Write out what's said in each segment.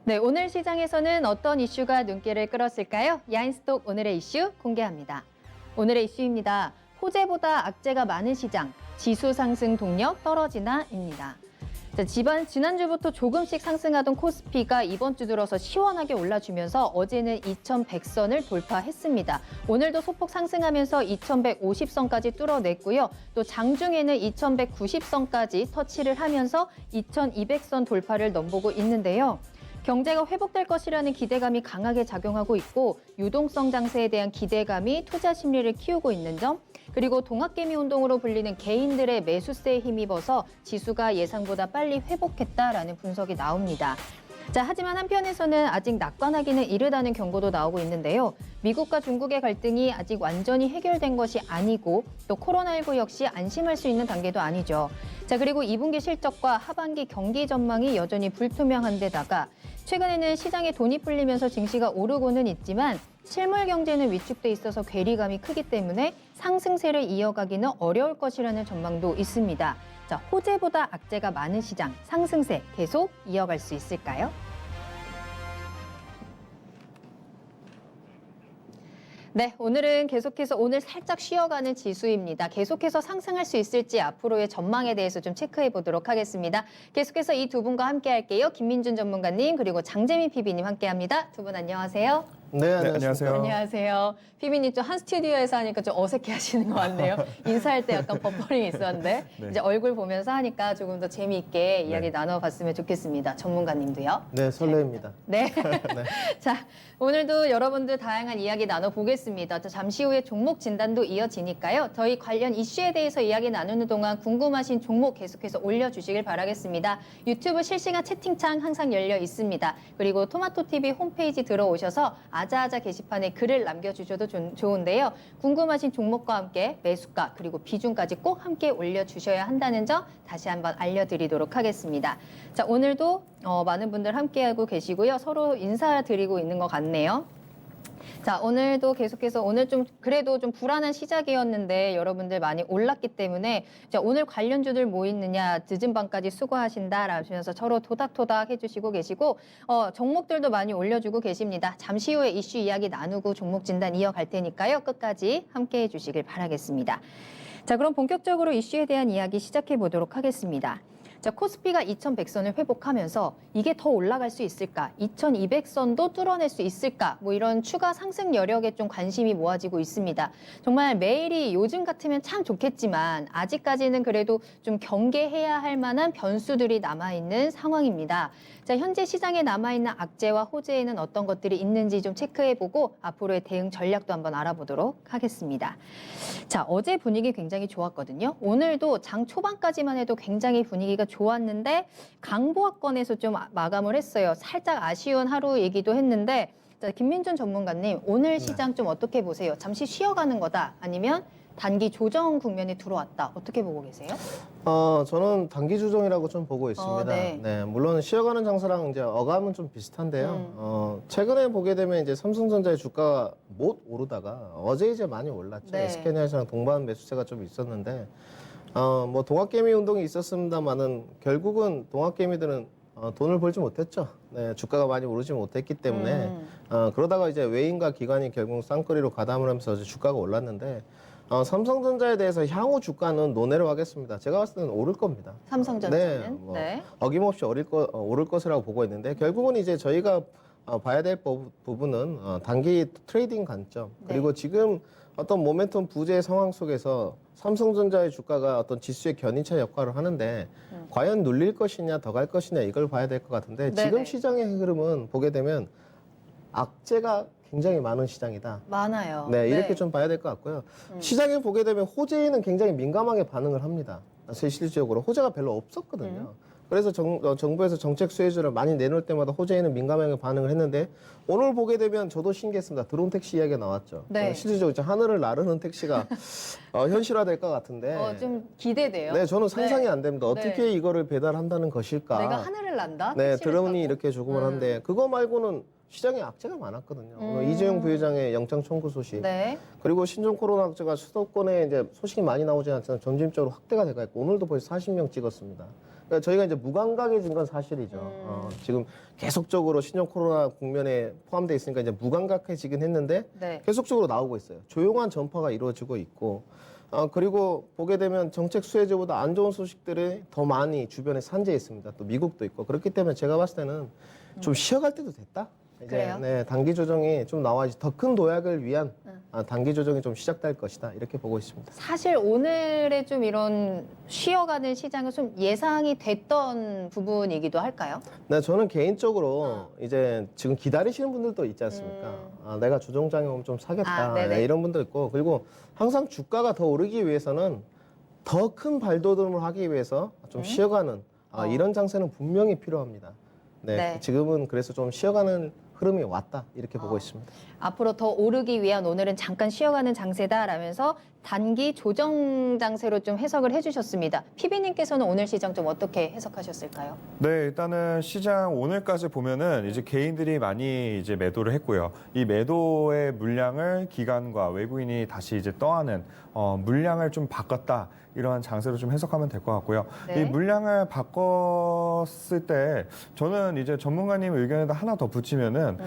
네, 오늘 시장에서는 어떤 이슈가 눈길을 끌었을까요? 야인스톡 오늘의 이슈 공개합니다. 오늘의 이슈입니다. 호재보다 악재가 많은 시장, 지수 상승 동력 떨어지나입니다. 자, 지난주부터 조금씩 상승하던 코스피가 이번 주 들어서 시원하게 올라주면서 어제는 2100선을 돌파했습니다. 오늘도 소폭 상승하면서 2150선까지 뚫어냈고요. 또 장중에는 2190선까지 터치를 하면서 2200선 돌파를 넘보고 있는데요. 경제가 회복될 것이라는 기대감이 강하게 작용하고 있고 유동성 장세에 대한 기대감이 투자 심리를 키우고 있는 점, 그리고 동학개미 운동으로 불리는 개인들의 매수세에 힘입어서 지수가 예상보다 빨리 회복했다라는 분석이 나옵니다. 자, 하지만 한편에서는 아직 낙관하기는 이르다는 경고도 나오고 있는데요. 미국과 중국의 갈등이 아직 완전히 해결된 것이 아니고 또 코로나19 역시 안심할 수 있는 단계도 아니죠. 자, 그리고 2분기 실적과 하반기 경기 전망이 여전히 불투명한 데다가 최근에는 시장에 돈이 풀리면서 증시가 오르고는 있지만 실물 경제는 위축돼 있어서 괴리감이 크기 때문에 상승세를 이어가기는 어려울 것이라는 전망도 있습니다. 자, 호재보다 악재가 많은 시장, 상승세 계속 이어갈 수 있을까요? 네, 오늘은 계속해서 오늘 살짝 쉬어가는 지수입니다. 계속해서 상승할 수 있을지 앞으로의 전망에 대해서 좀 체크해 보도록 하겠습니다. 계속해서 이 두 분과 함께 할게요. 김민준 전문가님 그리고 장재민 PB님 함께합니다. 두 분 안녕하세요. 네, 안녕하세요. 안녕하세요. 피비님 좀 한 스튜디오에서 하니까 좀 어색해 하시는 것 같네요. 인사할 때 약간 버퍼링이 있었는데 네. 이제 얼굴 보면서 하니까 조금 더 재미있게 이야기 네. 나눠봤으면 좋겠습니다. 전문가님도요. 네, 설레입니다. 네. 자, 오늘도 여러분들 다양한 이야기 나눠보겠습니다. 잠시 후에 종목 진단도 이어지니까요. 저희 관련 이슈에 대해서 이야기 나누는 동안 궁금하신 종목 계속해서 올려주시길 바라겠습니다. 유튜브 실시간 채팅창 항상 열려 있습니다. 그리고 토마토TV 홈페이지 들어오셔서 아자아자 게시판에 글을 남겨주셔도 좋은데요. 궁금하신 종목과 함께 매수가 그리고 비중까지 꼭 함께 올려주셔야 한다는 점 다시 한번 알려드리도록 하겠습니다. 자, 오늘도 많은 분들 함께하고 계시고요. 서로 인사드리고 있는 것 같네요. 자, 오늘도 계속해서 오늘 좀 그래도 좀 불안한 시작이었는데 여러분들 많이 올랐기 때문에 자, 오늘 관련주들 뭐 있느냐 늦은 밤까지 수고하신다라면서 서로 토닥토닥 해주시고 계시고 종목들도 많이 올려주고 계십니다. 잠시 후에 이슈 이야기 나누고 종목 진단 이어갈 테니까요. 끝까지 함께해 주시길 바라겠습니다. 자, 그럼 본격적으로 이슈에 대한 이야기 시작해 보도록 하겠습니다. 자, 코스피가 2100선을 회복하면서 이게 더 올라갈 수 있을까? 2200선도 뚫어낼 수 있을까? 뭐 이런 추가 상승 여력에 좀 관심이 모아지고 있습니다. 정말 매일이 요즘 같으면 참 좋겠지만 아직까지는 그래도 좀 경계해야 할 만한 변수들이 남아있는 상황입니다. 자, 현재 시장에 남아있는 악재와 호재에는 어떤 것들이 있는지 좀 체크해보고 앞으로의 대응 전략도 한번 알아보도록 하겠습니다. 자, 어제 분위기 굉장히 좋았거든요. 오늘도 장 초반까지만 해도 굉장히 분위기가 좋았는데 강보합권에서 좀 마감을 했어요. 살짝 아쉬운 하루 얘기도 했는데 자, 김민준 전문가님 오늘 시장 좀 어떻게 보세요? 잠시 쉬어가는 거다 아니면 단기 조정 국면에 들어왔다. 어떻게 보고 계세요? 저는 단기 조정이라고 좀 보고 있습니다. 네. 물론 쉬어가는 장사랑 이제 어감은 좀 비슷한데요. 최근에 보게 되면 이제 삼성전자의 주가가 못 오르다가 어제 이제 많이 올랐죠. 네. SK하이닉스랑 동반 매수세가 좀 있었는데 뭐 동학개미 운동이 있었습니다만은 결국은 동학개미들은 돈을 벌지 못했죠. 네, 주가가 많이 오르지 못했기 때문에 그러다가 이제 외인과 기관이 결국 쌍거리로 가담을 하면서 이제 주가가 올랐는데 삼성전자에 대해서 향후 주가는 논외로 하겠습니다. 제가 봤을 때는 오를 겁니다. 삼성전자는? 네, 어김없이 오를 것이라고 보고 있는데 결국은 이제 저희가 봐야 될 부분은 단기 트레이딩 관점 그리고 지금 어떤 모멘텀 부재 상황 속에서 삼성전자의 주가가 어떤 지수의 견인차 역할을 하는데 과연 눌릴 것이냐 더 갈 것이냐 이걸 봐야 될 것 같은데 지금 시장의 흐름은 보게 되면 악재가 굉장히 많은 시장이다. 많아요. 네, 이렇게 좀 봐야 될 것 같고요. 시장에 보게 되면 호재에는 굉장히 민감하게 반응을 합니다. 실질적으로 호재가 별로 없었거든요. 그래서 정부에서 정책 수혜주를 많이 내놓을 때마다 호재에는 민감하게 반응을 했는데 오늘 보게 되면 저도 신기했습니다. 드론 택시 이야기가 나왔죠. 네. 실질적으로 이제 하늘을 나르는 택시가 현실화될 것 같은데 좀 기대돼요. 네, 저는 상상이 네. 안 됩니다. 어떻게 네. 이거를 배달한다는 것일까? 내가 하늘을 난다? 네, 택시를 드론이 타고? 이렇게 조금을 한데 그거 말고는 시장에 악재가 많았거든요. 오늘 이재용 부회장의 영장 청구 소식. 네. 그리고 신종 코로나 확진가 수도권에 이제 소식이 많이 나오지 않지만 점진적으로 확대가 돼가 있고 오늘도 벌써 40명 찍었습니다. 그러니까 저희가 이제 무감각해진 건 사실이죠. 지금 계속적으로 신종 코로나 국면에 포함되어 있으니까 이제 무감각해지긴 했는데 네. 계속적으로 나오고 있어요. 조용한 전파가 이루어지고 있고 그리고 보게 되면 정책 수혜제보다 안 좋은 소식들이 더 많이 주변에 산재해 있습니다. 또 미국도 있고 그렇기 때문에 제가 봤을 때는 좀 쉬어갈 때도 됐다. 이제 그래요? 네, 단기 조정이 좀 나와야지 더 큰 도약을 위한 단기 조정이 좀 시작될 것이다 이렇게 보고 있습니다. 사실 오늘의 좀 이런 쉬어가는 시장은 좀 예상이 됐던 부분이기도 할까요? 네, 저는 개인적으로 이제 지금 기다리시는 분들도 있지 않습니까? 내가 조정장에 오면 좀 사겠다. 네네. 네, 이런 분도 있고 그리고 항상 주가가 더 오르기 위해서는 더 큰 발돋움을 하기 위해서 좀 쉬어가는 이런 장세는 분명히 필요합니다. 네, 네. 지금은 그래서 좀 쉬어가는 흐름이 왔다 이렇게 보고 있습니다. 앞으로 더 오르기 위한 오늘은 잠깐 쉬어가는 장세다라면서 단기 조정 장세로 좀 해석을 해주셨습니다. PB님께서는 오늘 시장 좀 어떻게 해석하셨을까요? 네, 일단은 시장 오늘까지 보면은 이제 개인들이 많이 이제 매도를 했고요. 이 매도의 물량을 기관과 외국인이 다시 이제 떠안은 물량을 좀 바꿨다. 이러한 장세로 좀 해석하면 될 것 같고요. 네. 이 물량을 바꿨을 때 저는 이제 전문가님 의견에다 하나 더 붙이면은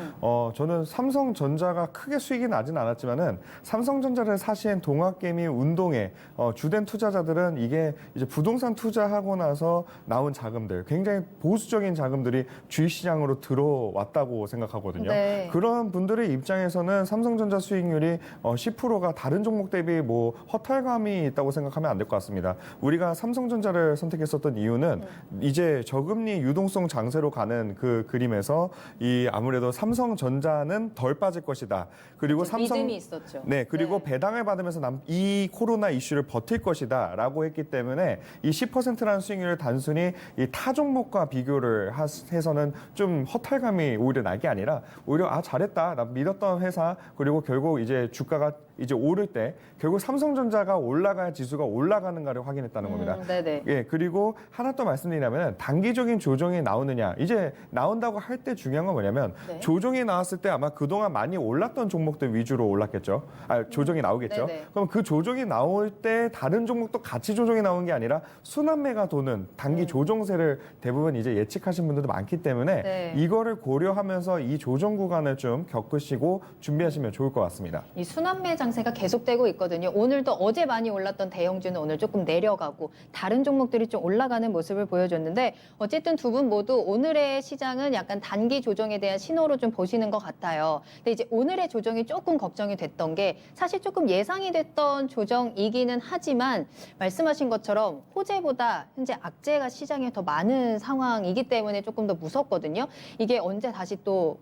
저는 삼성전자가 크게 수익이 나진 않았지만은 삼성전자를 사신 동학개미 운동의 주된 투자자들은 이게 이제 부동산 투자하고 나서 나온 자금들 굉장히 보수적인 자금들이 주식시장으로 들어왔다고 생각하거든요. 네. 그런 분들의 입장에서는 삼성전자 수익률이 10%가 다른 종목 대비 뭐 허탈감이 있다고 생각하면 안 될 것 같습니다. 우리가 삼성전자를 선택했었던 이유는 이제 저금리 유동성 장세로 가는 그 그림에서 이 아무래도 삼성전자는 덜 빠질 것이다. 그리고 믿음이 있었죠. 네, 그리고 네. 배당을 받으면서 이 코로나 이슈를 버틸 것이다라고 했기 때문에 이 10%라는 수익률을 단순히 이 타 종목과 비교를 해서는 좀 허탈감이 오히려 나게 아니라 오히려 잘했다, 나 믿었던 회사 그리고 결국 이제 주가가 이제 오를 때 결국 삼성전자가 올라가야 지수가 올라가는가를 확인했다는 겁니다. 네네. 예, 그리고 하나 더 말씀드리냐면 단기적인 조정이 나오느냐. 이제 나온다고 할 때 중요한 건 뭐냐면 네. 조정이 나왔을 때 아마 그동안 많이 올랐던 종목들 위주로 올랐겠죠. 조정이 나오겠죠. 네네. 그럼 그 조정이 나올 때 다른 종목도 같이 조정이 나온 게 아니라 순환매가 도는 단기 조정세를 대부분 이제 예측하신 분들도 많기 때문에 네. 이거를 고려하면서 이 조정 구간을 좀 겪으시고 준비하시면 좋을 것 같습니다. 이 순환매 장세가 계속되고 있거든요. 오늘도 어제 많이 올랐던 대형주는 오늘 조금 내려가고 다른 종목들이 좀 올라가는 모습을 보여줬는데 어쨌든 두 분 모두 오늘의 시장은 약간 단기 조정에 대한 신호로 좀 보시는 것 같아요. 근데 이제 오늘의 조정이 조금 걱정이 됐던 게 사실 조금 예상이 됐던 조정이기는 하지만 말씀하신 것처럼 호재보다 현재 악재가 시장에 더 많은 상황이기 때문에 조금 더 무섭거든요. 이게 언제 다시 또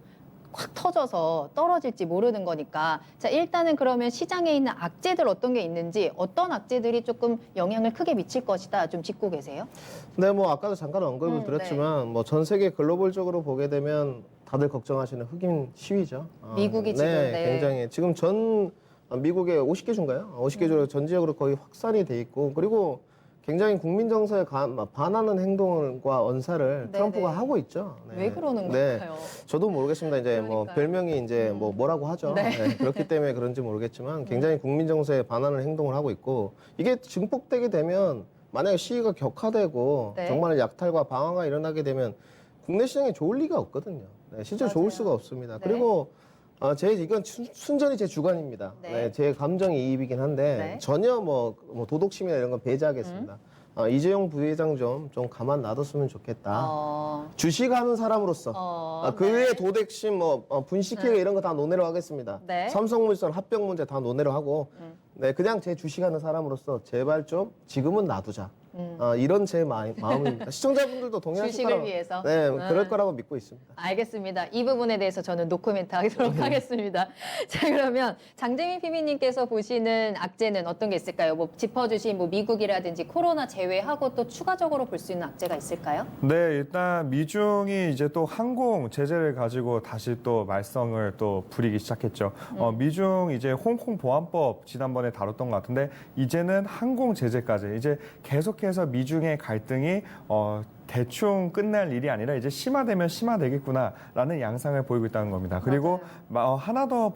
확 터져서 떨어질지 모르는 거니까. 자, 일단은 그러면 시장에 있는 악재들 어떤 게 있는지 어떤 악재들이 조금 영향을 크게 미칠 것이다 좀 짚고 계세요? 네, 뭐 아까도 잠깐 언급을 드렸지만 뭐 전 세계 글로벌적으로 보게 되면 다들 걱정하시는 흑인 시위죠. 미국이 지금, 네. 굉장히 지금 전 미국의 50개 주인가요? 50개 주 전 지역으로 거의 확산이 돼 있고 그리고 굉장히 국민 정서에 반하는 행동과 언사를 네, 트럼프가 네. 하고 있죠. 왜 그러는 네. 걸까요? 저도 모르겠습니다. 이제 뭐 그러니까요. 별명이 이제 뭐라고 하죠. 네. 네, 그렇기 때문에 그런지 모르겠지만 굉장히 국민 정서에 반하는 행동을 하고 있고 이게 증폭되게 되면 만약에 시위가 격화되고 네. 정말 약탈과 방화가 일어나게 되면 국내 시장에 좋을 리가 없거든요. 네, 실제 맞아요. 좋을 수가 없습니다. 네. 그리고 이건 순전히 제 주관입니다. 네. 네, 제 감정이 이입이긴 한데 네. 전혀 뭐 도덕심이나 이런 건 배제하겠습니다. 이재용 부회장 좀 가만 놔뒀으면 좋겠다. 주식하는 사람으로서 그 네. 외에 도덕심, 분식회계 이런 거 다 논의를 하겠습니다. 네. 삼성물산 합병 문제 다 논의를 하고, 네, 그냥 제 주식하는 사람으로서 제발 좀 지금은 놔두자. 이런 제 마음입니다. 시청자분들도 동의하실 주식을 거라고, 위해서? 네, 그럴 거라고 믿고 있습니다. 알겠습니다. 이 부분에 대해서 저는 노코멘트 하도록 하겠습니다. 자, 그러면 장재민 PB님께서 보시는 악재는 어떤 게 있을까요? 뭐 짚어주신 뭐 미국이라든지 코로나 제외하고 또 추가적으로 볼 수 있는 악재가 있을까요? 네, 일단 미중이 이제 또 항공 제재를 가지고 다시 또 말썽을 또 부리기 시작했죠. 미중 이제 홍콩 보안법 지난번에 다뤘던 것 같은데 이제는 항공 제재까지 이제 계속해서 미중의 갈등이 대충 끝날 일이 아니라 이제 심화되면 심화되겠구나라는 양상을 보이고 있다는 겁니다. 그리고 하나 더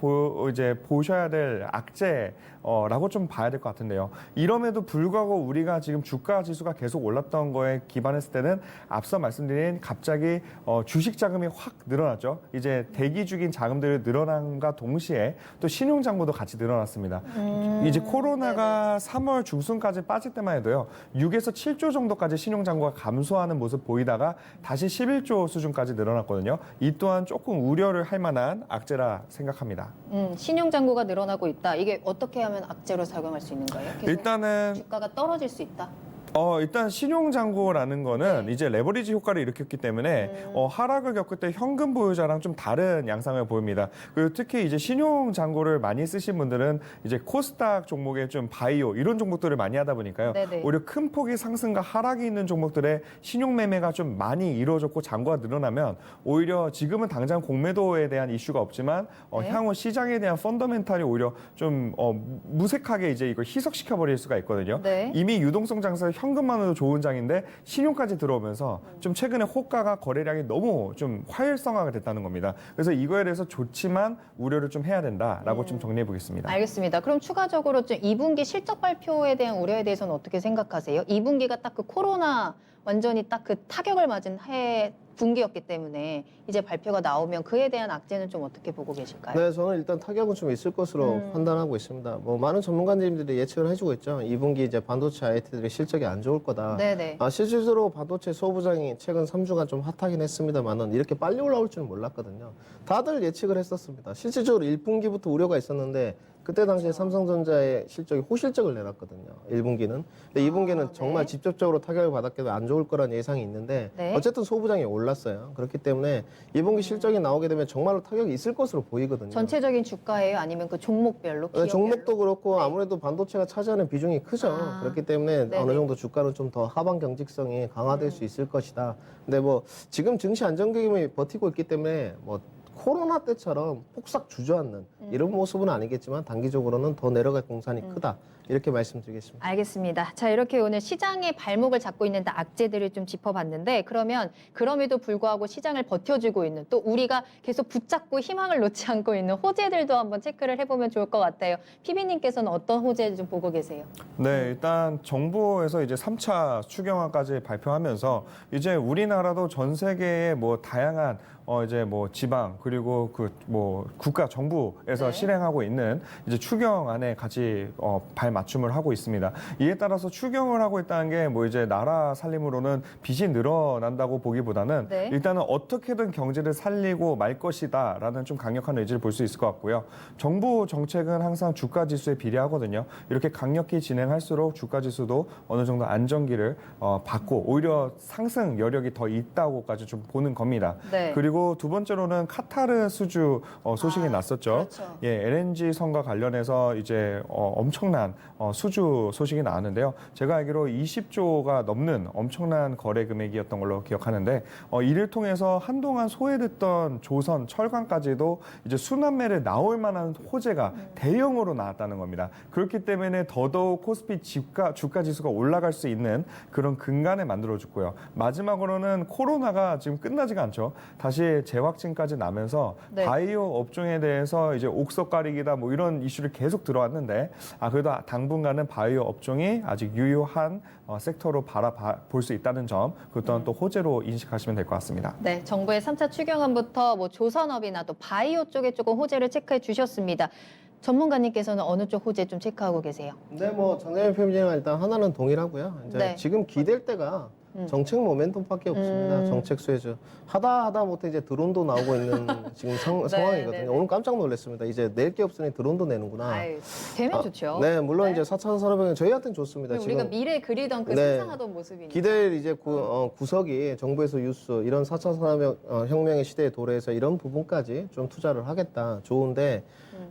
이제 보셔야 될 악재라고 좀 봐야 될 것 같은데요. 이럼에도 불구하고 우리가 지금 주가 지수가 계속 올랐던 거에 기반했을 때는 앞서 말씀드린 갑자기 주식 자금이 확 늘어났죠. 이제 대기 중인 자금들이 늘어난과 동시에 또 신용 잔고도 같이 늘어났습니다. 이제 코로나가 3월 중순까지 빠질 때만 해도요. 6에서 7조 정도까지 신용 잔고가 감소하는 모습 보이다가 다시 11조 수준까지 늘어났거든요. 이 또한 조금 우려를 할 만한 악재라 생각합니다. 신용 잔고가 늘어나고 있다. 이게 어떻게 하면 악재로 작용할 수 있는 거예요? 계속 일단은 주가가 떨어질 수 있다. 일단 신용잔고라는 거는 이제 레버리지 효과를 일으켰기 때문에 하락을 겪을 때 현금 보유자랑 좀 다른 양상을 보입니다. 그리고 특히 이제 신용잔고를 많이 쓰신 분들은 이제 코스닥 종목에 좀 바이오 이런 종목들을 많이 하다 보니까요. 네네. 오히려 큰 폭의 상승과 하락이 있는 종목들의 신용 매매가 좀 많이 이루어졌고 잔고가 늘어나면 오히려 지금은 당장 공매도에 대한 이슈가 없지만 네. 향후 시장에 대한 펀더멘탈이 오히려 좀 무색하게 이제 이걸 희석시켜 버릴 수가 있거든요. 네. 이미 유동성 장세 현금만으로도 좋은 장인데 신용까지 들어오면서 좀 최근에 호가가 거래량이 너무 좀 활성화가 됐다는 겁니다. 그래서 이거에 대해서 좋지만 우려를 좀 해야 된다라고 좀 정리해 보겠습니다. 알겠습니다. 그럼 추가적으로 좀 2분기 실적 발표에 대한 우려에 대해서는 어떻게 생각하세요? 2분기가 딱 그 코로나 완전히 딱 그 타격을 맞은 해 분기였기 때문에 이제 발표가 나오면 그에 대한 악재는 좀 어떻게 보고 계실까요? 네, 저는 일단 타격은 좀 있을 것으로 판단하고 있습니다. 뭐 많은 전문가님들이 예측을 해주고 있죠. 2분기 이제 반도체 IT들의 실적이 안 좋을 거다. 네네. 실질적으로 반도체 소부장이 최근 3주간 좀 핫하긴 했습니다만은 이렇게 빨리 올라올 줄은 몰랐거든요. 다들 예측을 했었습니다. 실질적으로 1분기부터 우려가 있었는데 그때 당시에 삼성전자의 실적이 호실적을 내놨거든요. 1분기는. 근데 2분기는 정말 네. 직접적으로 타격을 받았기 때문에 안 좋을 거란 예상이 있는데 네. 어쨌든 소부장이 올랐어요. 그렇기 때문에 2분기 실적이 나오게 되면 정말로 타격이 있을 것으로 보이거든요. 전체적인 주가예요? 아니면 그 종목별로? 기업별로? 종목도 그렇고 아무래도 반도체가 차지하는 비중이 크죠. 아, 그렇기 때문에 네네. 어느 정도 주가는 좀 더 하방 경직성이 강화될 수 있을 것이다. 근데 뭐 지금 증시 안정기금이 버티고 있기 때문에 뭐 코로나 때처럼 폭삭 주저앉는 이런 모습은 아니겠지만 단기적으로는 더 내려갈 공산이 크다. 이렇게 말씀드리겠습니다. 알겠습니다. 자, 이렇게 오늘 시장의 발목을 잡고 있는 악재들을 좀 짚어봤는데 그러면 그럼에도 불구하고 시장을 버텨주고 있는 또 우리가 계속 붙잡고 희망을 놓지 않고 있는 호재들도 한번 체크를 해보면 좋을 것 같아요. 피비님께서는 어떤 호재 좀 보고 계세요? 네, 일단 정부에서 이제 3차 추경안까지 발표하면서 이제 우리나라도 전 세계의 뭐 다양한 이제 뭐 지방 그리고 그 뭐 국가 정부에서 네. 실행하고 있는 이제 추경안에 같이 발맞춤을 하고 있습니다. 이에 따라서 추경을 하고 있다는 게 뭐 이제 나라 살림으로는 빚이 늘어난다고 보기보다는 네. 일단은 어떻게든 경제를 살리고 말 것이다라는 좀 강력한 의지를 볼 수 있을 것 같고요. 정부 정책은 항상 주가 지수에 비례하거든요. 이렇게 강력히 진행할수록 주가 지수도 어느 정도 안정기를 받고 오히려 상승 여력이 더 있다고까지 좀 보는 겁니다. 네. 그리고 두 번째로는 카타르 수주 소식이 났었죠. 그렇죠. 예, LNG 선과 관련해서 이제 엄청난 수주 소식이 나왔는데요. 제가 알기로 20조가 넘는 엄청난 거래 금액이었던 걸로 기억하는데 이를 통해서 한동안 소외됐던 조선, 철강까지도 이제 순환매를 나올 만한 호재가 대형으로 나왔다는 겁니다. 그렇기 때문에 더더욱 코스피 주가 지수가 올라갈 수 있는 그런 근간을 만들어줬고요. 마지막으로는 코로나가 지금 끝나지가 않죠. 다시 재확진까지 나면서 네. 바이오 업종에 대해서 이제 옥석 가리기다 뭐 이런 이슈를 계속 들어왔는데 그래도 당분간은 바이오 업종이 아직 유효한 섹터로 바라볼 수 있다는 점 그것 또한 또 호재로 인식하시면 될 것 같습니다. 네, 정부의 3차 추경안부터 뭐 조선업이나 또 바이오 쪽에 조금 호재를 체크해 주셨습니다. 전문가님께서는 어느 쪽 호재 좀 체크하고 계세요? 네, 뭐 전자의 표현이랑 일단 하나는 동일하고요. 이제 네. 지금 기댈 때가 정책 모멘텀밖에 없습니다. 정책 수혜주 하다 못해 이제 드론도 나오고 있는 지금 상황이거든요. 네, 네. 오늘 깜짝 놀랐습니다. 이제 낼 게 없으니 드론도 내는구나. 아유, 되면 좋죠. 네, 물론 네. 이제 4차 산업혁명 저희한테는 좋습니다. 우리가 지금 미래 그리던 그 네. 상상하던 모습이니까. 기댈 이제 구석이 정부에서 유스 이런 4차 산업혁명의 시대에 도래해서 이런 부분까지 좀 투자를 하겠다. 좋은데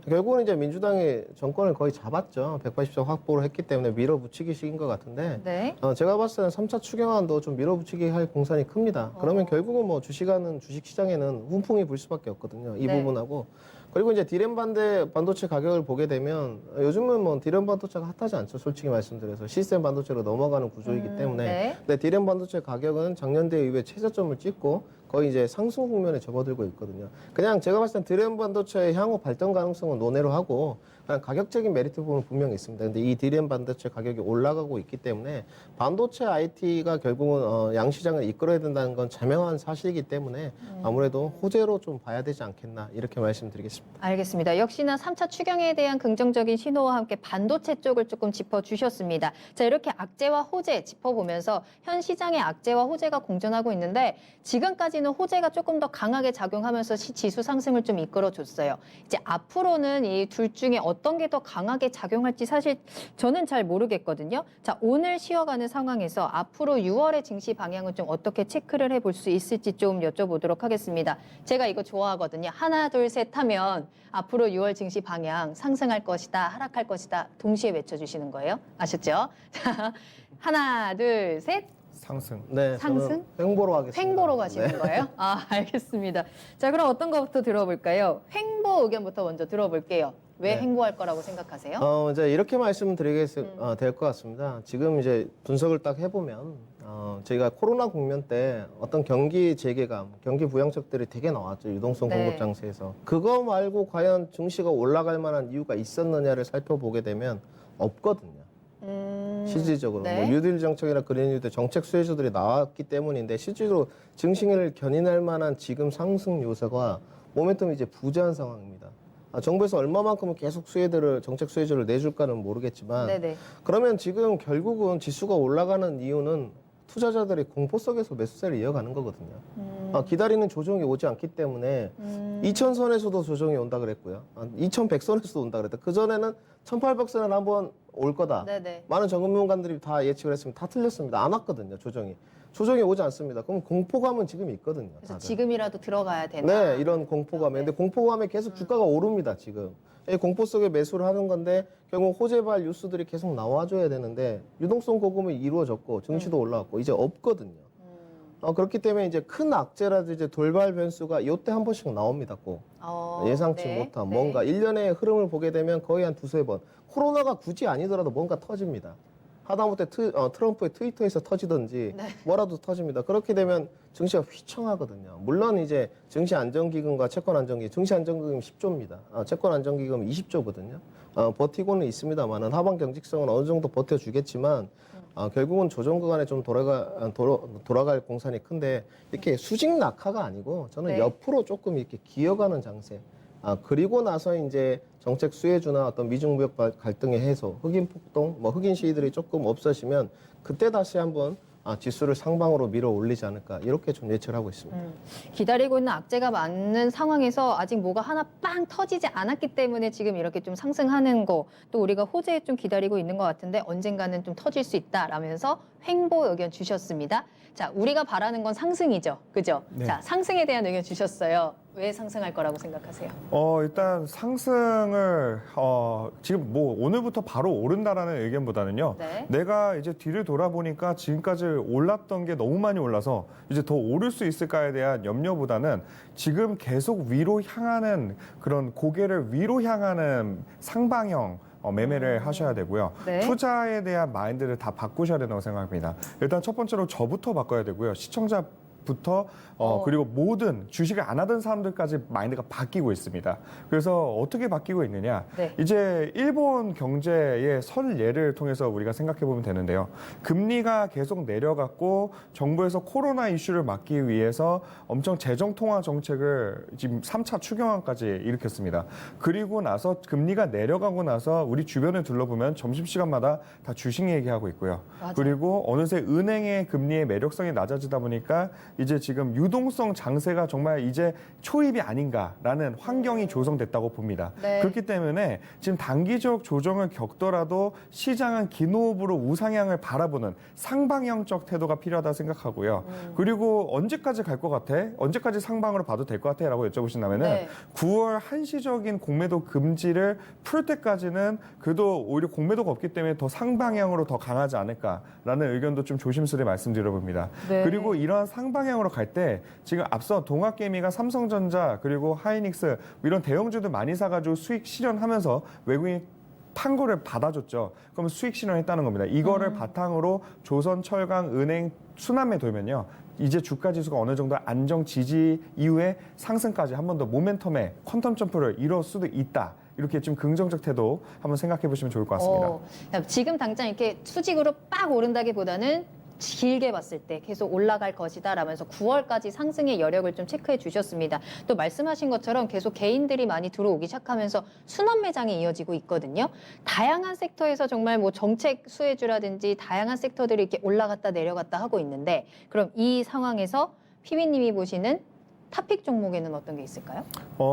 결국은 이제 민주당이 정권을 거의 잡았죠. 180석 확보를 했기 때문에 밀어붙이기식인 것 같은데 네. 제가 봤을 때는 3차 추경안도 좀 밀어붙이기 할 공산이 큽니다. 그러면 결국은 뭐 주식시장에는 훈풍이 불 수밖에 없거든요. 이 네. 부분하고 그리고 이제 디램 반도체 가격을 보게 되면 요즘은 뭐 디램 반도체가 핫하지 않죠. 솔직히 말씀드려서 시스템 반도체로 넘어가는 구조이기 때문에. 네. 근데 디램 반도체 가격은 작년대 이후에 최저점을 찍고 거의 이제 상승 국면에 접어들고 있거든요. 그냥 제가 봤을 땐 디램 반도체의 향후 발전 가능성은 논외로 하고 그냥 가격적인 메리트 부분은 분명히 있습니다. 근데 이 디램 반도체 가격이 올라가고 있기 때문에 반도체 IT가 결국은 양시장을 이끌어야 된다는 건 자명한 사실이기 때문에 아무래도 호재로 좀 봐야 되지 않겠나 이렇게 말씀드리겠습니다. 알겠습니다. 역시나 3차 추경에 대한 긍정적인 신호와 함께 반도체 쪽을 조금 짚어주셨습니다. 자, 이렇게 악재와 호재 짚어보면서 현 시장의 악재와 호재가 공존하고 있는데 지금까지는 호재가 조금 더 강하게 작용하면서 지수 상승을 좀 이끌어줬어요. 이제 앞으로는 이 둘 중에 어떤 게 더 강하게 작용할지 사실 저는 잘 모르겠거든요. 자, 오늘 쉬어가는 상황에서 앞으로 6월의 증시 방향은 좀 어떻게 체크를 해볼 수 있을지 좀 여쭤보도록 하겠습니다. 제가 이거 좋아하거든요. 하나, 둘, 셋 하면 앞으로 6월 증시 방향 상승할 것이다, 하락할 것이다 동시에 외쳐주시는 거예요. 아셨죠? 자, 하나, 둘, 셋. 상승. 네, 상승? 저는 횡보로 하겠습니다. 횡보로 가시는 네. 거예요? 아, 알겠습니다. 자, 그럼 어떤 것부터 들어볼까요? 횡보 의견부터 먼저 들어볼게요. 왜 네. 횡보할 거라고 생각하세요? 이제 이렇게 말씀드리게 될 것 같습니다. 지금 이제 분석을 딱 해보면 저희가 코로나 국면 때 어떤 경기 재개감, 경기 부양책들이 되게 나왔죠. 유동성 네. 공급 장세에서. 그거 말고 과연 증시가 올라갈 만한 이유가 있었느냐를 살펴보게 되면 없거든요. 실질적으로 네. 뭐 뉴딜 정책이나 그린 뉴딜 정책 수혜주들이 나왔기 때문인데 실제로 증시를 견인할 만한 지금 상승 요소가 모멘텀이 이제 부재한 상황입니다. 정부에서 얼마만큼은 계속 정책 수혜주를 내줄까는 모르겠지만 네네. 그러면 지금 결국은 지수가 올라가는 이유는 투자자들이 공포 속에서 매수세를 이어가는 거거든요. 기다리는 조정이 오지 않기 때문에 2000선에서도 조정이 온다 그랬고요. 2100선에서도 온다 그랬다. 그전에는 1800선은 한번 올 거다. 네네. 많은 전문가들이 다 예측을 했습니다. 다 틀렸습니다. 안 왔거든요, 조정이. 조정이 오지 않습니다. 그럼 공포감은 지금 있거든요. 그래서 다들. 지금이라도 들어가야 되나? 네, 이런 공포감에. 근데 공포감에 계속 주가가 오릅니다, 지금. 이 공포 속에 매수를 하는 건데 결국 호재발 뉴스들이 계속 나와줘야 되는데 유동성 고금이 이루어졌고 증시도 올라왔고 이제 없거든요. 그렇기 때문에 이제 큰 악재라도 이제 돌발 변수가 이때 한 번씩 나옵니다, 꼭. 예상치 네. 못한 네. 뭔가 1년의 흐름을 보게 되면 거의 한 두세 번. 코로나가 굳이 아니더라도 뭔가 터집니다. 하다못해 트럼프의 트위터에서 터지든지 네. 뭐라도 터집니다. 그렇게 되면 증시가 휘청하거든요. 물론 이제 증시안정기금과 채권안정기금, 증시안정기금 10조입니다. 채권안정기금 20조거든요. 버티고는 있습니다만은 하방 경직성은 어느 정도 버텨주겠지만 결국은 조정 구간에 좀 돌아갈 공산이 큰데 이렇게 수직 낙하가 아니고 저는 네. 옆으로 조금 이렇게 기어가는 장세. 그리고 나서 이제 정책 수혜주나 어떤 미중 무역 갈등의 해소, 흑인 폭동, 흑인 시위들이 조금 없어지면 그때 다시 한번 지수를 상방으로 밀어 올리지 않을까 이렇게 좀 예측을 하고 있습니다. 기다리고 있는 악재가 많은 상황에서 아직 뭐가 하나 빵 터지지 않았기 때문에 지금 이렇게 좀 상승하는 거, 또 우리가 호재에 좀 기다리고 있는 것 같은데 언젠가는 좀 터질 수 있다라면서 횡보 의견 주셨습니다. 자, 우리가 바라는 건 상승이죠. 그죠? 네. 자, 상승에 대한 의견 주셨어요. 왜 상승할 거라고 생각하세요? 일단 상승을 지금 뭐 오늘부터 바로 오른다라는 의견보다는요. 네. 내가 이제 뒤를 돌아보니까 지금까지 올랐던 게 너무 많이 올라서 이제 더 오를 수 있을까에 대한 염려보다는 지금 계속 위로 향하는 그런 고개를 위로 향하는 상방형 매매를 하셔야 되고요. 네. 투자에 대한 마인드를 다 바꾸셔야 된다고 생각합니다. 일단 첫 번째로 저부터 바꿔야 되고요. 시청자부터 그리고 모든 주식을 안 하던 사람들까지 마인드가 바뀌고 있습니다. 그래서 어떻게 바뀌고 있느냐? 네. 이제 일본 경제의 선례를 통해서 우리가 생각해 보면 되는데요. 금리가 계속 내려갔고 정부에서 코로나 이슈를 막기 위해서 엄청 재정 통화 정책을 지금 3차 추경안까지 일으켰습니다. 그리고 나서 금리가 내려가고 나서 우리 주변을 둘러보면 점심시간마다 다 주식 얘기하고 있고요. 맞아요. 그리고 어느새 은행의 금리의 매력성이 낮아지다 보니까 이제 지금 유동성 장세가 정말 이제 초입이 아닌가라는 환경이 조성됐다고 봅니다. 네. 그렇기 때문에 지금 단기적 조정을 겪더라도 시장은 긴 호흡으로 우상향을 바라보는 상방향적 태도가 필요하다 생각하고요. 그리고 언제까지 갈 것 같아? 언제까지 상방으로 봐도 될 것 같아? 라고 여쭤보신다면은 네. 9월 한시적인 공매도 금지를 풀 때까지는 그래도 오히려 공매도가 없기 때문에 더 상방향으로 더 강하지 않을까라는 의견도 좀 조심스레 말씀드려봅니다. 네. 그리고 이러한 상방 방향으로 갈 때 지금 앞서 동학개미가 삼성전자 그리고 하이닉스 이런 대형주들 많이 사가지고 수익 실현하면서 외국인 판고를 받아줬죠. 그러면 수익 실현했다는 겁니다. 이거를 바탕으로 조선, 철강, 은행, 순환매 돌면요. 이제 주가 지수가 어느 정도 안정 지지 이후에 상승까지 한 번 더 모멘텀의 퀀텀 점프를 이룰 수도 있다. 이렇게 좀 긍정적 태도 한번 생각해 보시면 좋을 것 같습니다. 지금 당장 이렇게 수직으로 빡 오른다기보다는 길게 봤을 때 계속 올라갈 것이다 라면서 9월까지 상승의 여력을 좀 체크해 주셨습니다. 또 말씀하신 것처럼 계속 개인들이 많이 들어오기 시작하면서 순환 매장이 이어지고 있거든요. 다양한 섹터에서 정말 뭐 정책 수혜주라든지 다양한 섹터들이 이렇게 올라갔다 내려갔다 하고 있는데 그럼 이 상황에서 피비님이 보시는 탑픽 종목에는 어떤 게 있을까요?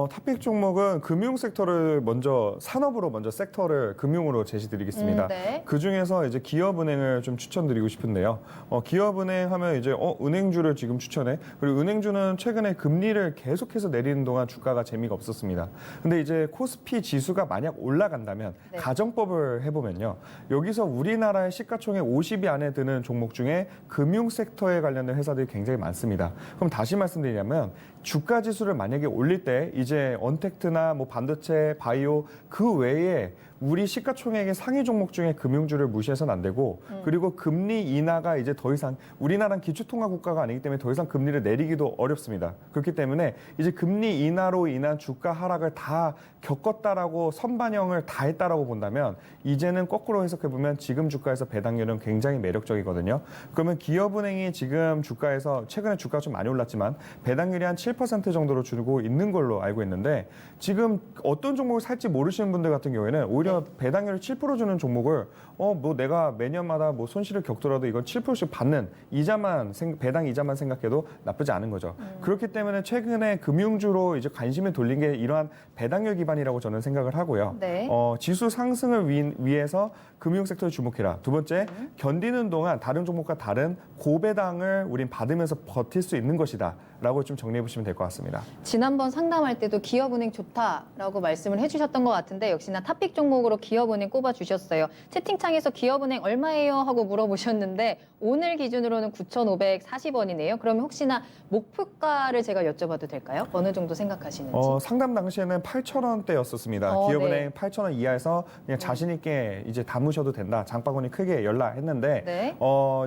탑픽 종목은 금융 섹터를 먼저 산업으로 먼저 섹터를 금융으로 제시드리겠습니다. 네. 그 중에서 이제 기업은행을 좀 추천드리고 싶은데요. 기업은행 하면 이제 은행주를 지금 추천해. 그리고 은행주는 최근에 금리를 계속해서 내리는 동안 주가가 재미가 없었습니다. 근데 이제 코스피 지수가 만약 올라간다면 네. 가정법을 해보면요. 여기서 우리나라의 시가총액 50위 안에 드는 종목 중에 금융 섹터에 관련된 회사들이 굉장히 많습니다. 그럼 다시 말씀드리냐면 주가 지수를 만약에 올릴 때 이제 언택트나 뭐 반도체, 바이오 그 외에 우리 시가총액의 상위 종목 중에 금융주를 무시해서는 안 되고 그리고 금리 인하가 이제 더 이상 우리나라는 기초통화 국가가 아니기 때문에 더 이상 금리를 내리기도 어렵습니다. 그렇기 때문에 이제 금리 인하로 인한 주가 하락을 다 겪었다라고 선반영을 다 했다라고 본다면 이제는 거꾸로 해석해 보면 지금 주가에서 배당률은 굉장히 매력적이거든요. 그러면 기업은행이 지금 주가에서 최근에 주가가 좀 많이 올랐지만 배당률이 한 7% 정도로 줄고 있는 걸로 알고 있는데 지금 어떤 종목을 살지 모르시는 분들 같은 경우에는 오히려 배당률을 7% 주는 종목을 뭐 내가 매년마다 뭐 손실을 겪더라도 이건 7%씩 받는 배당 이자만 생각해도 나쁘지 않은 거죠. 그렇기 때문에 최근에 금융주로 이제 관심을 돌린 게 이러한 배당률 기반이라고 저는 생각을 하고요. 네. 지수 상승을 위해서 금융 섹터에 주목해라. 두 번째, 견디는 동안 다른 종목과 다른 고배당을 우린 받으면서 버틸 수 있는 것이다. 라고 좀 정리해 보시면 될 것 같습니다. 지난번 상담할 때도 기업은행 좋다라고 말씀을 해주셨던 것 같은데 역시나 탑픽 종목으로 기업은행 꼽아주셨어요. 채팅창에서 기업은행 얼마예요? 하고 물어보셨는데 오늘 기준으로는 9,540원이네요. 그러면 혹시나 목표가를 제가 여쭤봐도 될까요? 어느 정도 생각하시는지. 상담 당시에는 8,000원대였었습니다. 기업은행 네. 8,000원 이하에서 그냥 자신 있게 이제 담으셔도 된다. 장바구니 크게 열라 했는데 네.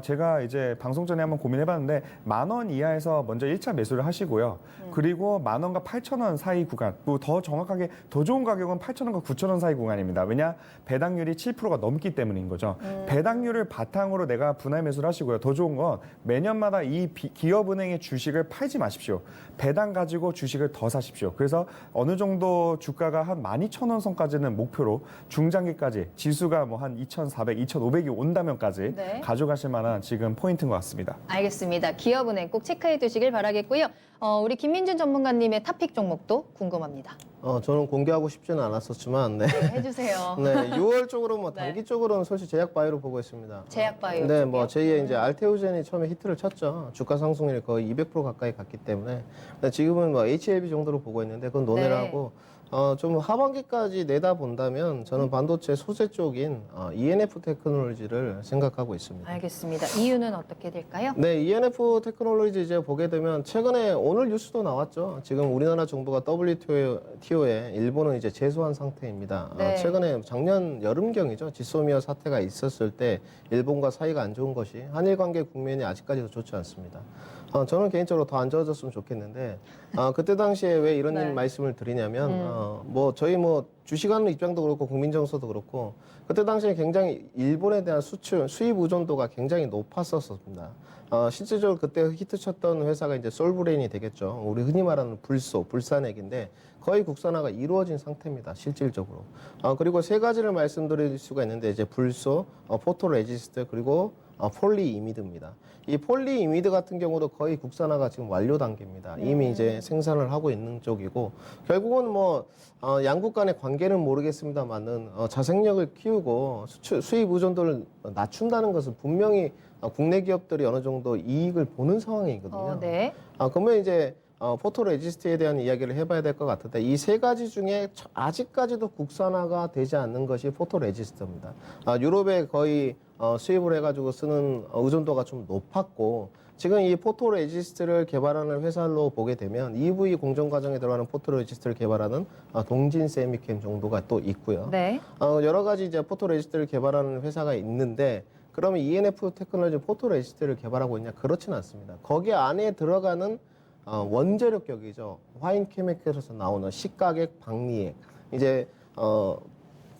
제가 이제 방송 전에 한번 고민해봤는데 10,000원 이하에서 먼저 1차 매수를 하시고요. 그리고 10,000원과 8,000원 사이 구간, 뭐 더 정확하게 더 좋은 가격은 8,000원과 9,000원 사이 구간입니다. 왜냐 배당률이 7%가 넘기 때문인 거죠. 배당률을 바탕으로 내가 분할 매수를 하시고요. 더 좋은 건 매년마다 이 기업은행의 주식을 팔지 마십시오. 배당 가지고 주식을 더 사십시오. 그래서 어느 정도 주가가 한 12,000원 선까지는 목표로 중장기까지 지수가 뭐 한 2,400, 2,500이 온다면까지 네. 가져가실 만한 지금 포인트인 것 같습니다. 알겠습니다. 기업은행 꼭 체크해 두시길 바라겠고요. 우리 김민준 전문가님의 탑픽 종목도 궁금합니다. 저는 공개하고 싶지는 않았었지만, 네. 해주세요. 네, 6월 쪽으로 뭐 네. 단기 쪽으로는 솔직히 제약바이오로 보고 있습니다. 제약바이오 네, 뭐 쪽이요? 제2의 이제 알테오젠이 처음에 히트를 쳤죠. 주가 상승률이 거의 200% 가까이 갔기 때문에. 근데 지금은 뭐 HLB 정도로 보고 있는데 그건 논외라고. 좀 하반기까지 내다본다면 저는 반도체 소재 쪽인 ENF 테크놀로지를 생각하고 있습니다. 알겠습니다. 이유는 어떻게 될까요? 네, ENF 테크놀로지 이제 보게 되면 최근에 오늘 뉴스도 나왔죠. 지금 우리나라 정부가 WTO에 일본은 이제 제소한 상태입니다. 네. 최근에 작년 여름경이죠. 지소미아 사태가 있었을 때 일본과 사이가 안 좋은 것이 한일 관계 국면이 아직까지도 좋지 않습니다. 저는 개인적으로 더 안 좋아졌으면 좋겠는데 그때 당시에 왜 이런 네. 말씀을 드리냐면 뭐 저희 뭐 주식하는 입장도 그렇고 국민정서도 그렇고 그때 당시에 굉장히 일본에 대한 수입 의존도가 굉장히 높았었습니다. 실질적으로 그때 히트쳤던 회사가 이제 솔브레인이 되겠죠. 우리 흔히 말하는 불산액인데 거의 국산화가 이루어진 상태입니다. 실질적으로. 그리고 세 가지를 말씀드릴 수가 있는데 이제 불소, 포토레지스트 그리고 폴리이미드입니다. 이 폴리이미드 같은 경우도 거의 국산화가 지금 완료 단계입니다. 이미 이제 생산을 하고 있는 쪽이고 결국은 뭐 양국 간의 관계는 모르겠습니다만은 자생력을 키우고 수입 의존도를 낮춘다는 것은 분명히 국내 기업들이 어느 정도 이익을 보는 상황이거든요. 네. 그러면 이제 포토레지스트에 대한 이야기를 해봐야 될 것 같은데 이 세 가지 중에 아직까지도 국산화가 되지 않는 것이 포토레지스트입니다. 유럽에 거의 수입을 해가지고 쓰는 의존도가 좀 높았고 지금 이 포토레지스트를 개발하는 회사로 보게 되면 EV 공정 과정에 들어가는 포토레지스트를 개발하는 동진 세미캠 정도가 또 있고요. 네. 여러 가지 이제 포토레지스트를 개발하는 회사가 있는데 그러면 ENF 테크놀로지 포토레지스트를 개발하고 있냐? 그렇지는 않습니다. 거기 안에 들어가는 원재료격이죠. 화인 케미컬에서 나오는 시가액, 박리액. 이제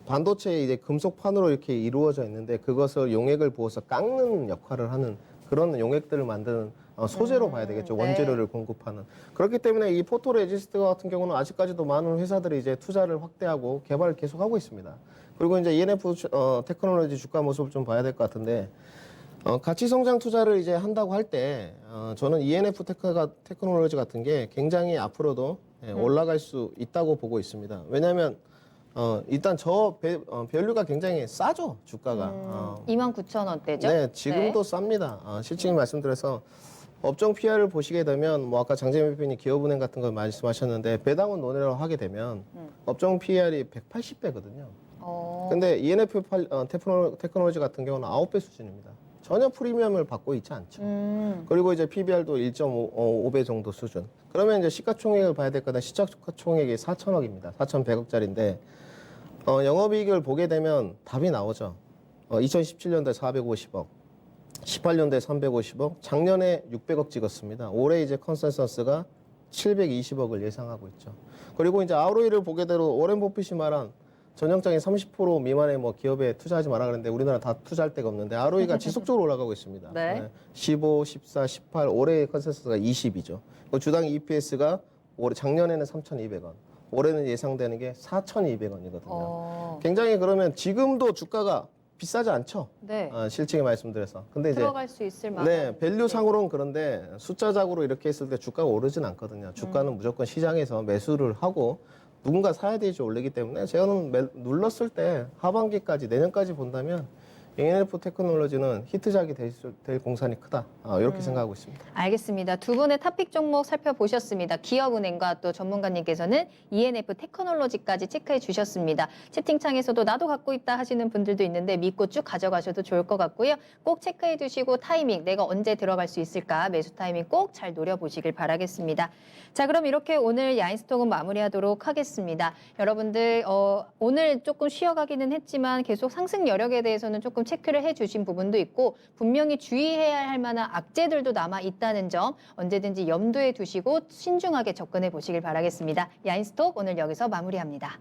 반도체에 이제 금속판으로 이렇게 이루어져 있는데 그것을 용액을 부어서 깎는 역할을 하는 그런 용액들을 만드는 소재로 봐야 되겠죠. 네. 원재료를 공급하는. 그렇기 때문에 이 포토레지스트 같은 경우는 아직까지도 많은 회사들이 이제 투자를 확대하고 개발을 계속하고 있습니다. 그리고 이제 ENF 테크놀로지 주가 모습을 좀 봐야 될 것 같은데 가치 성장 투자를 이제 한다고 할 때 저는 ENF 테크놀로지 같은 게 굉장히 앞으로도 올라갈 수 있다고 보고 있습니다. 왜냐하면 일단 밸류가 굉장히 싸죠, 주가가. 29,000원대죠? 네, 지금도 쌉니다. 실질적인 말씀드려서 업종 PR을 보시게 되면 뭐 아까 장재민 대표님 기업은행 같은 걸 말씀하셨는데 배당원 논의를 하게 되면 업종 PR이 180배거든요. 근데 ENF 테크놀로지 같은 경우는 9배 수준입니다. 전혀 프리미엄을 받고 있지 않죠. 그리고 이제 PBR도 1.5배 정도 수준. 그러면 이제 시가총액을 봐야 될 거다. 시가총액이 4천억입니다. 4,100억짜리인데 영업이익을 보게 되면 답이 나오죠. 2017년도에 450억, 18년도에 350억, 작년에 600억 찍었습니다. 올해 이제 컨센서스가 720억을 예상하고 있죠. 그리고 이제 ROE를 보게 되면 워렌 버핏이 말한 전형적인 30% 미만의 뭐 기업에 투자하지 마라 그랬는데 우리나라 다 투자할 데가 없는데 ROE가 지속적으로 올라가고 있습니다. 네. 15, 14, 18, 올해의 컨센서스가 20이죠. 주당 EPS가 올해 작년에는 3,200원, 올해는 예상되는 게 4,200원이거든요. 굉장히 그러면 지금도 주가가 비싸지 않죠? 네. 실질적인 말씀드려서. 근데 이제 들어갈 수 있을 만한. 네, 밸류상으로는 그런데 숫자적으로 이렇게 했을 때 주가가 오르진 않거든요. 주가는 무조건 시장에서 매수를 하고 누군가 사야 되지 올리기 때문에 저는 눌렀을 때 하반기까지 내년까지 본다면 ENF 테크놀로지는 히트작이 될 공산이 크다. 이렇게 생각하고 있습니다. 알겠습니다. 두 분의 탑픽 종목 살펴보셨습니다. 기업은행과 또 전문가님께서는 ENF 테크놀로지까지 체크해 주셨습니다. 채팅창에서도 나도 갖고 있다 하시는 분들도 있는데 믿고 쭉 가져가셔도 좋을 것 같고요. 꼭 체크해 두시고 타이밍, 내가 언제 들어갈 수 있을까 매수 타이밍 꼭 잘 노려보시길 바라겠습니다. 자, 그럼 이렇게 오늘 야인스톡은 마무리하도록 하겠습니다. 여러분들 오늘 조금 쉬어가기는 했지만 계속 상승 여력에 대해서는 조금 체크를 해주신 부분도 있고 분명히 주의해야 할 만한 악재들도 남아 있다는 점 언제든지 염두에 두시고 신중하게 접근해 보시길 바라겠습니다. 야인스톡 오늘 여기서 마무리합니다.